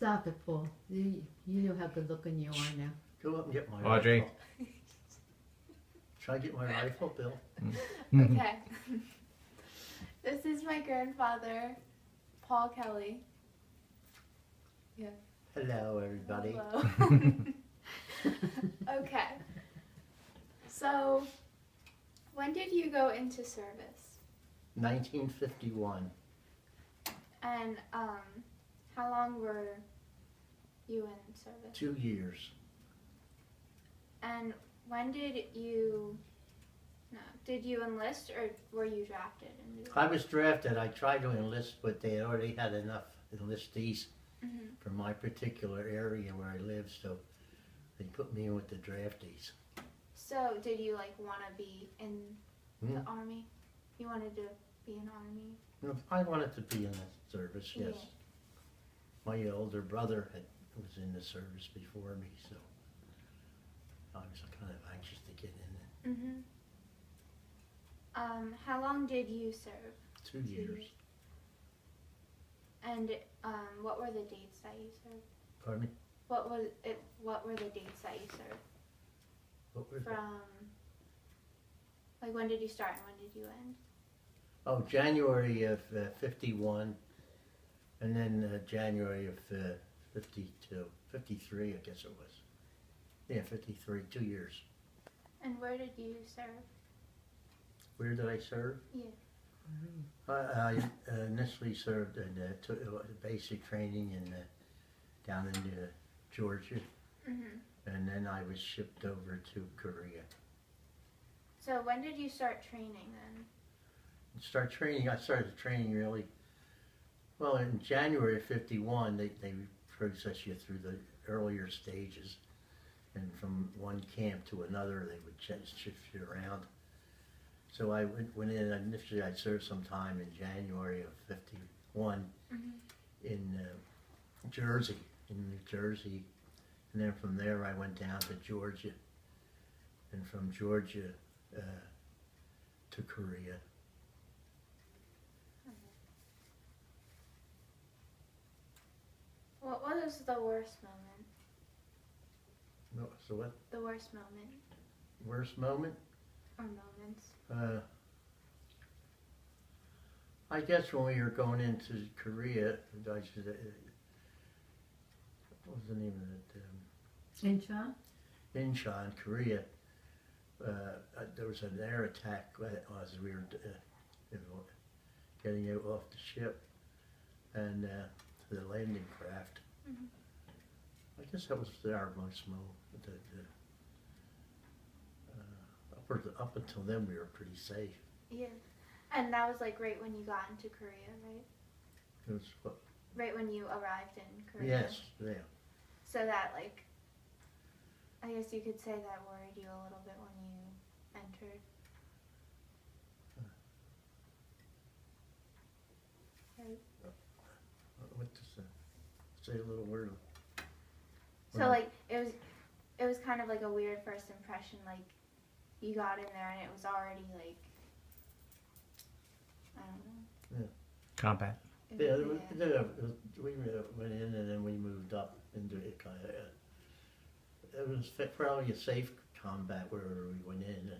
Stop it, Paul. You know how good looking you are now. Go up and get my Audrey. rifle. Try to get my rifle, Bill. Okay. This is my grandfather, Paul Kelly. Yeah. Hello, everybody. Hello. Okay. So, when did you go into service? 1951. And how long were you in service? 2 years. And when did you enlist or were you drafted? I was drafted. I tried to enlist, but they already had enough enlistees for my particular area where I live, so they put me in with the draftees. So, did you want to be in the Army? You wanted to be in Army? No, I wanted to be in the service, yes. Yeah. My older brother was in the service before me, so I was kind of anxious to get in it. How long did you serve? 2 years. And what were the dates that you served? Pardon me? What were the dates that you served? What were they? From when did you start and when did you end? Oh, January of 51, and then January of 52, 53, I guess it was. Yeah, 53, 2 years. And where did you serve? Where did I serve? Yeah. I initially served in basic training down in Georgia, and then I was shipped over to Korea. So when did you start training then? I started training really, well, in January of 51, they process you through the earlier stages, and from one camp to another, they would shift you around. So I went in, initially I served some time in January of 51 in Jersey, in New Jersey, and then from there I went down to Georgia, and from Georgia to Korea. What was the worst moment? No, so what? The worst moment Worst moment? or moments? I guess when we were going into Korea, what was the name of it? Incheon? Incheon, Korea. There was an air attack as we were getting out off the ship and to the landing craft. I guess that was our most up until then we were pretty safe. Yeah. And that was right when you got into Korea, right? It was what? Right when you arrived in Korea? Yes, yeah. So that I guess you could say that worried you a little bit when you entered. Right. What to say a little word. So it was kind of a weird first impression, you got in there and it was already I don't know. Yeah. Combat. Yeah, we went in and then we moved up into it kind of. It was probably a safe combat where we went in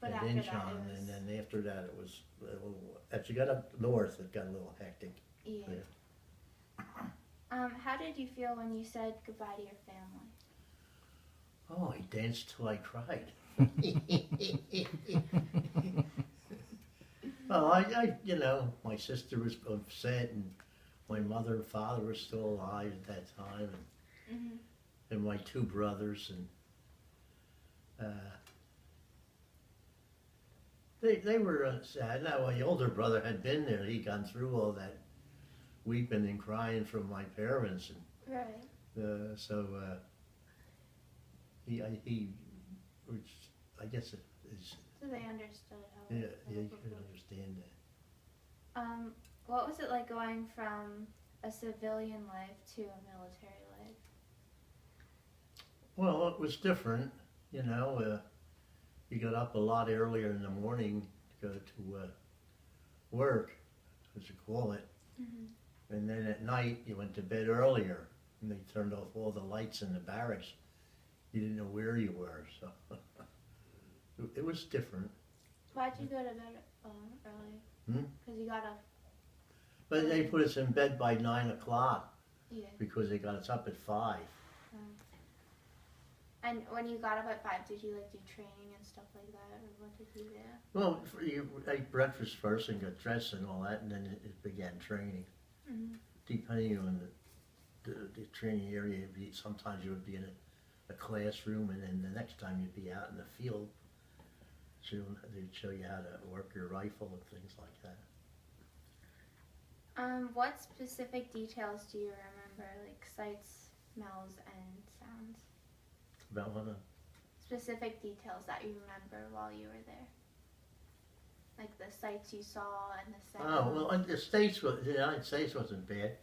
But at after Incheon, that it was, and then after that it was a little. As you got up north, it got a little hectic. yeah. Yeah. How did you feel when you said goodbye to your family? Oh, I danced till I cried. Well, my sister was upset, and my mother and father were still alive at that time, and my two brothers, and they were sad. Now, my older brother had been there; he'd gone through all that weeping and crying from my parents, and Right. so he, which I guess it is. So they understood how. Yeah, you can understand that. What was it like going from a civilian life to a military life? Well, it was different, you got up a lot earlier in the morning to go to work, as you call it, And then at night, you went to bed earlier, and they turned off all the lights in the barracks. You didn't know where you were, so it was different. Why'd you go to bed early? Because you got up. But they put us in bed by 9 o'clock Yeah. because they got us up at 5. And when you got up at 5, did you like do training and stuff like that, or what did you do? Well, you ate breakfast first and got dressed and all that, and then it began training. Depending on the training area, sometimes you would be in a classroom, and then the next time you'd be out in the field. So they'd show you how to work your rifle and things like that. What specific details do you remember, like sights, smells, and sounds? About what? Specific details that you remember while you were there, like the sights you saw and the sounds. Oh well, the United States wasn't bad,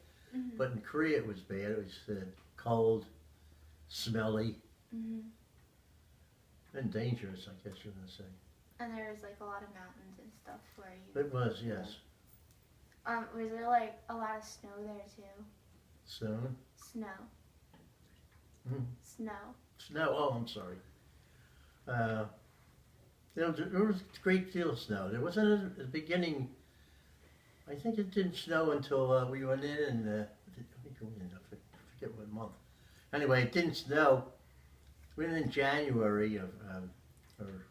but in Korea it was bad. It was cold, smelly, and dangerous. I guess you're gonna say. And there was like a lot of mountains and stuff where you. It was, yes. Was there like a lot of snow there too? Snow. Snow. Snow. Oh, I'm sorry. There was a great deal of snow. There wasn't at the beginning. I think it didn't snow until we went in, and I forget what month. Anyway, it didn't snow. We went in January of or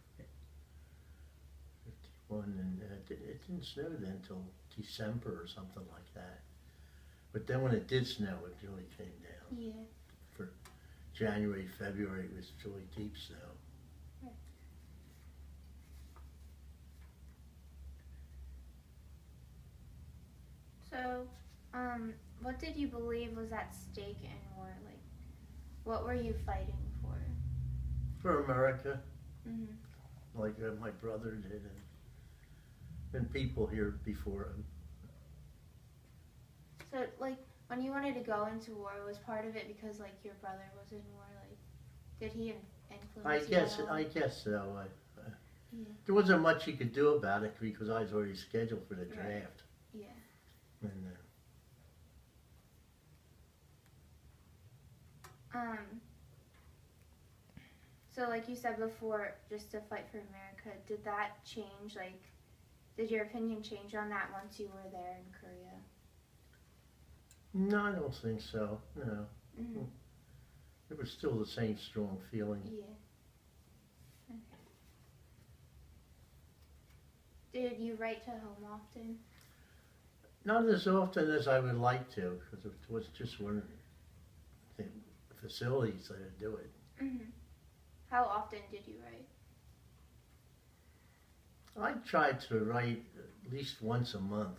51, and it didn't snow then until December or something like that. But then when it did snow, it really came down. Yeah. For January, February, it was really deep snow. Right. So, what did you believe was at stake in war? Like, what were you fighting for? For America, like my brother did, and people here before him. So, like, when you wanted to go into war, was part of it because, like, your brother was in war? Like, did he influence you at all? I guess so. Yeah. There wasn't much you could do about it because I was already scheduled for the draft. Right. Yeah. And, So, like you said before, just to fight for America, did that change? Like, did your opinion change on that once you were there in Korea? no, I don't think so. No. It was still the same strong feeling. Yeah. Okay. Did you write to home often? Not as often as I would like to, because it was just one of the facilities that would do it. How often did you write? I tried to write at least once a month.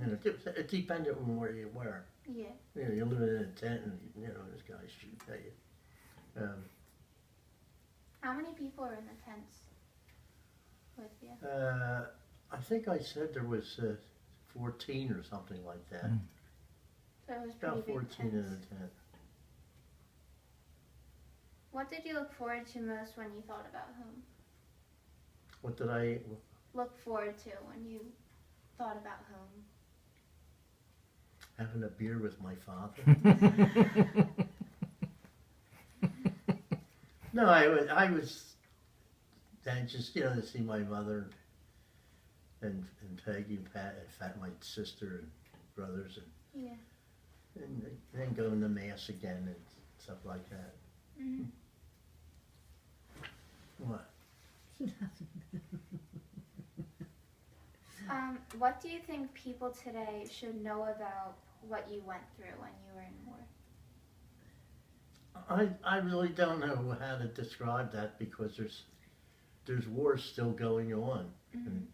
You know, it depended on where you were. Yeah. You know, you're living in a tent, and this guy's shooting at you. How many people are in the tents with you? I think I said there was 14 or something like that. So it was pretty About 14 big in tents. a tent. What did you look forward to most when you thought about home? What did I Look forward to when you thought about home? having a beer with my father? No, I was then just to see my mother and Peggy and Pat and my sister and brothers Yeah. and then going to mass again and stuff like that. What? What do you think people today should know about what you went through when you were in war? I really don't know how to describe that because there's wars still going on. And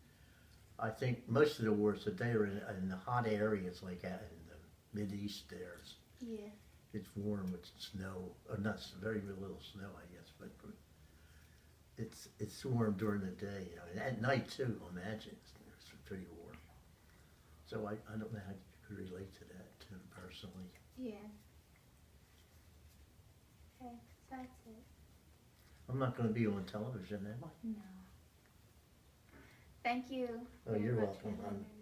I think most of the wars today are in the hot areas like out in the Mideast there. Yeah. It's warm with snow, or not very little snow, I guess, but it's warm during the day, and at night too. Imagine it's pretty warm. So I don't know how you could relate to that personally. Yeah. Okay, that's it. I'm not going to be on television, am I? No. Thank you. Oh, very you're much welcome. for the interview.